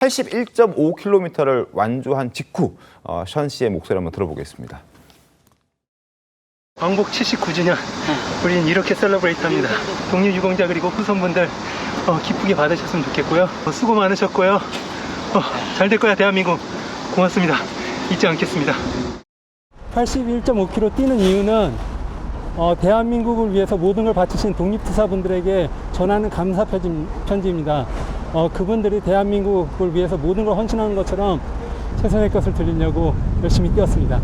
81.5km를 완주한 직후 션 씨의 목소리 한번 들어보겠습니다. 왕복 79주년, 우리는 이렇게 셀러브레이트합니다. 독립유공자 그리고 후손분들 기쁘게 받으셨으면 좋겠고요. 수고 많으셨고요. 잘 될 거야 대한민국. 고맙습니다. 잊지 않겠습니다. 81.5km 뛰는 이유는 대한민국을 위해서 모든 걸 바치신 독립투사분들에게 전하는 감사 편지입니다. 그분들이 대한민국을 위해서 모든 걸 헌신하는 것처럼 최선의 것을 드리려고 열심히 뛰었습니다.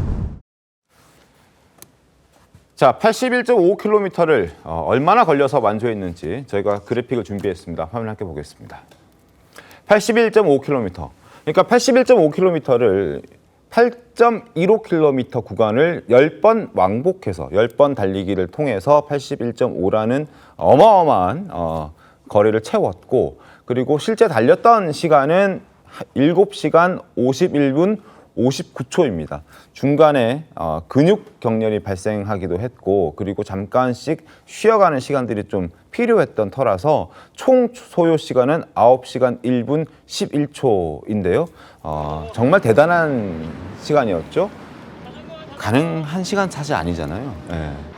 자, 81.5km를 얼마나 걸려서 완주했는지 저희가 그래픽을 준비했습니다. 화면 함께 보겠습니다. 81.5km. 그러니까 81.5km를 8.15km 구간을 10번 왕복해서 10번 달리기를 통해서 81.5라는 어마어마한 거리를 채웠고, 그리고 실제 달렸던 시간은 7시간 51분 59초입니다. 중간에 근육 경련이 발생하기도 했고, 그리고 잠깐씩 쉬어가는 시간들이 좀 필요했던 터라서 총 소요 시간은 9시간 1분 11초인데요. 정말 대단한 시간이었죠. 가능한 시간 사실 아니잖아요.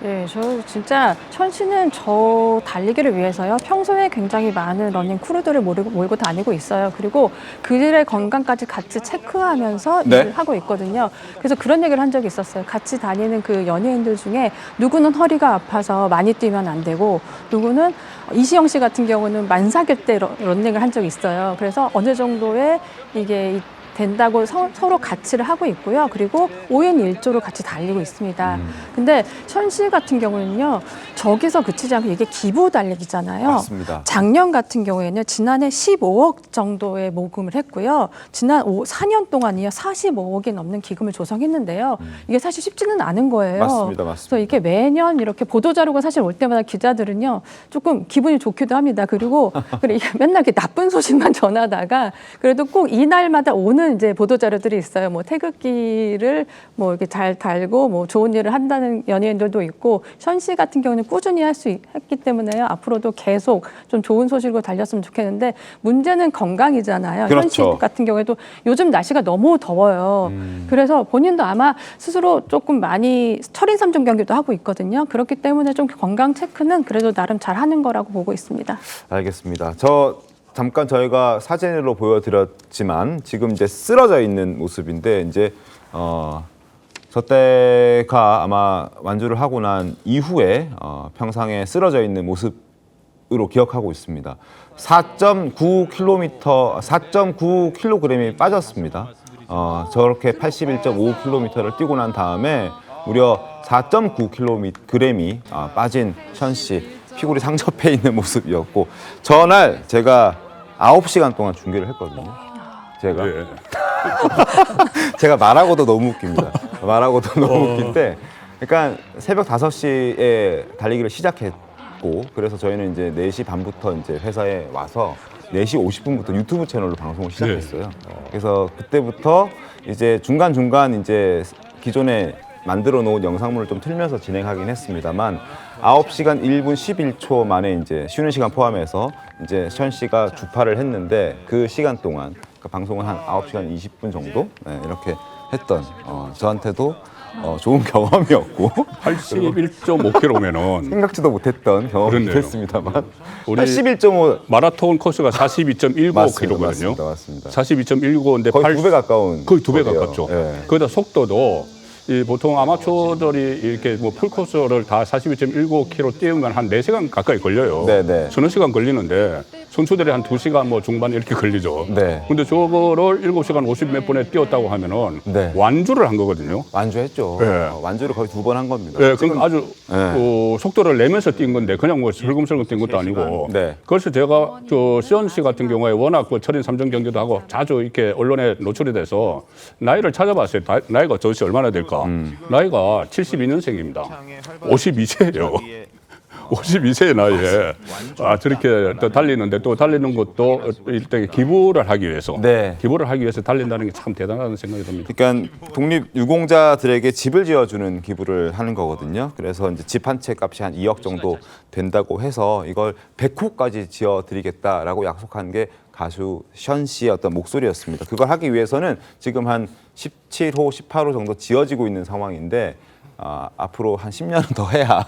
네, 저 진짜 션 씨는 저 달리기를 위해서요. 평소에 굉장히 많은 러닝 크루들을 몰고 다니고 있어요. 그리고 그들의 건강까지 같이 체크하면서 일을 하고 있거든요. 그래서 그런 얘기를 한 적이 있었어요. 같이 다니는 그 연예인들 중에 누구는 허리가 아파서 많이 뛰면 안 되고, 누구는 이시영 씨 같은 경우는 만삭일 때 러닝을 한 적이 있어요. 그래서 어느 정도의 이게 된다고 서로 같이를 하고 있고요. 그리고 5인 1조로 같이 달리고 있습니다. 근데 션 씨 같은 경우는요, 저기서 그치지 않고 이게 기부 달리기잖아요. 맞습니다. 작년 같은 경우에는 지난해 15억 정도의 모금을 했고요. 지난 4년 동안이요 45억이 넘는 기금을 조성했는데요. 이게 사실 쉽지는 않은 거예요. 맞습니다. 그래서 이게 매년 이렇게 보도자료가 사실 올 때마다 기자들은요 조금 기분이 좋기도 합니다. 그리고 맨날 이렇게 나쁜 소식만 전하다가 그래도 꼭 이날마다 오는 이제 보도자료들이 있어요. 뭐 태극기를 뭐 이렇게 잘 달고 뭐 좋은 일을 한다는 연예인들도 있고, 션 씨 같은 경우는 꾸준히 했기 때문에요. 앞으로도 계속 좀 좋은 소식으로 달렸으면 좋겠는데, 문제는 건강이잖아요. 그렇죠. 션 씨 같은 경우에도 요즘 날씨가 너무 더워요. 그래서 본인도 아마 스스로 조금 많이 철인 3종 경기도 하고 있거든요. 그렇기 때문에 좀 건강 체크는 그래도 나름 잘 하는 거라고 보고 있습니다. 알겠습니다. 잠깐 저희가 사진으로 보여드렸지만 지금 이제 쓰러져 있는 모습인데, 이제 저 때가 아마 완주를 하고 난 이후에 평상에 쓰러져 있는 모습으로 기억하고 있습니다. 4.9kg이 빠졌습니다. 저렇게 81.5km를 뛰고 난 다음에 무려 4.9kg이 빠진 션 씨, 피골이 상접해 있는 모습이었고, 전날 제가 9시간 동안 중계를 했거든요. 제가 말하고도 너무 웃깁니다. 말하고도 너무 웃긴데, 그러니까 새벽 5시에 달리기를 시작했고, 그래서 저희는 이제 4시 반부터 이제 회사에 와서 4시 50분부터 유튜브 채널로 방송을 시작했어요. 그래서 그때부터 이제 중간중간 이제 기존에 만들어 놓은 영상물을 좀 틀면서 진행하긴 했습니다만, 9시간 1분 11초 만에 이제 쉬는 시간 포함해서 이제 션 씨가 주파를 했는데, 그 시간 동안 그러니까 방송을 한 9시간 20분 정도 이렇게 했던 저한테도 좋은 경험이었고 81.5km면은 생각지도 못했던 경험이 됐습니다만, 우리 81.5 마라톤 코스가 42.195km거든요. 맞습니다. 42.195인데 거의 2배 가까운 거의 2배 거리예요. 가깝죠. 예. 거기다 속도도 보통 아마추어들이 이렇게 뭐 풀코스를 다 42.195km 뛰면 한 4시간 가까이 걸려요. 네네. 서너 시간 걸리는데 선수들이 한 2시간 뭐 중반 이렇게 걸리죠. 네. 근데 저거를 7시간 50 몇 분에 뛰었다고 하면은 네. 완주를 한 거거든요. 완주했죠. 네. 완주를 거의 2번 한 겁니다. 네, 그러니까 아주 속도를 내면서 뛴 건데 그냥 뭐 슬금슬금 뛴 것도 아니고. 네. 그래서 제가 션 씨 같은 경우에 워낙 철인 3종 경기도 하고 자주 이렇게 언론에 노출이 돼서 나이를 찾아봤어요. 나이가 도대체 얼마나 될까? 나이가 72년생입니다. 52세예요. 52세의 나이에 저렇게 또 달리는데, 또 달리는 것도 일단 기부를 하기 위해서 기부를 하기 위해서 달린다는 게 참 대단하다는 생각이 듭니다. 그러니까 독립 유공자들에게 집을 지어주는 기부를 하는 거거든요. 그래서 이제 집 한 채 값이 한 2억 정도 된다고 해서 이걸 100호까지 지어드리겠다라고 약속한 게 가수 션 씨의 어떤 목소리였습니다. 그걸 하기 위해서는 지금 한 17호, 18호 정도 지어지고 있는 상황인데 앞으로 한 10년은 더 해야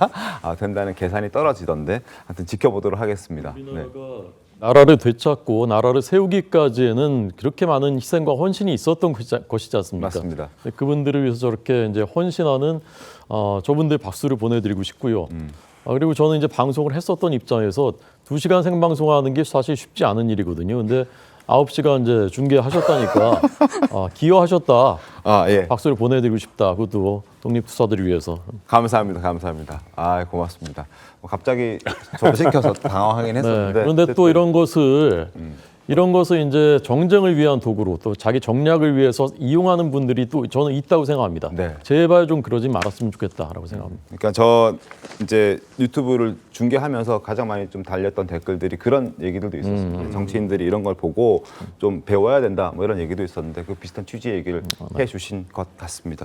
된다는 계산이 떨어지던데 하여튼 지켜보도록 하겠습니다. 네. 나라를 되찾고 나라를 세우기까지에는 그렇게 많은 희생과 헌신이 있었던 것이지 않습니까? 맞습니다. 그분들을 위해서 저렇게 이제 헌신하는 저분들 박수를 보내드리고 싶고요. 그리고 저는 이제 방송을 했었던 입장에서 2시간 생방송하는 게 사실 쉽지 않은 일이거든요. 근데 9시간 이제 중계하셨다니까 기여하셨다. 예. 박수를 보내드리고 싶다. 그것도 독립투사들을 위해서. 감사합니다. 감사합니다. 고맙습니다. 갑자기 저도 시켜서 당황하긴 했었는데. 네, 그런데 또 이런 것을 이제 정쟁을 위한 도구로 또 자기 정략을 위해서 이용하는 분들이 또 저는 있다고 생각합니다. 네. 제발 좀 그러지 말았으면 좋겠다라고 생각합니다. 그러니까 저 이제 유튜브를 중계하면서 가장 많이 좀 달렸던 댓글들이 그런 얘기들도 있었습니다. 정치인들이 이런 걸 보고 좀 배워야 된다 뭐 이런 얘기도 있었는데 그 비슷한 취지의 얘기를 해주신 것 같습니다.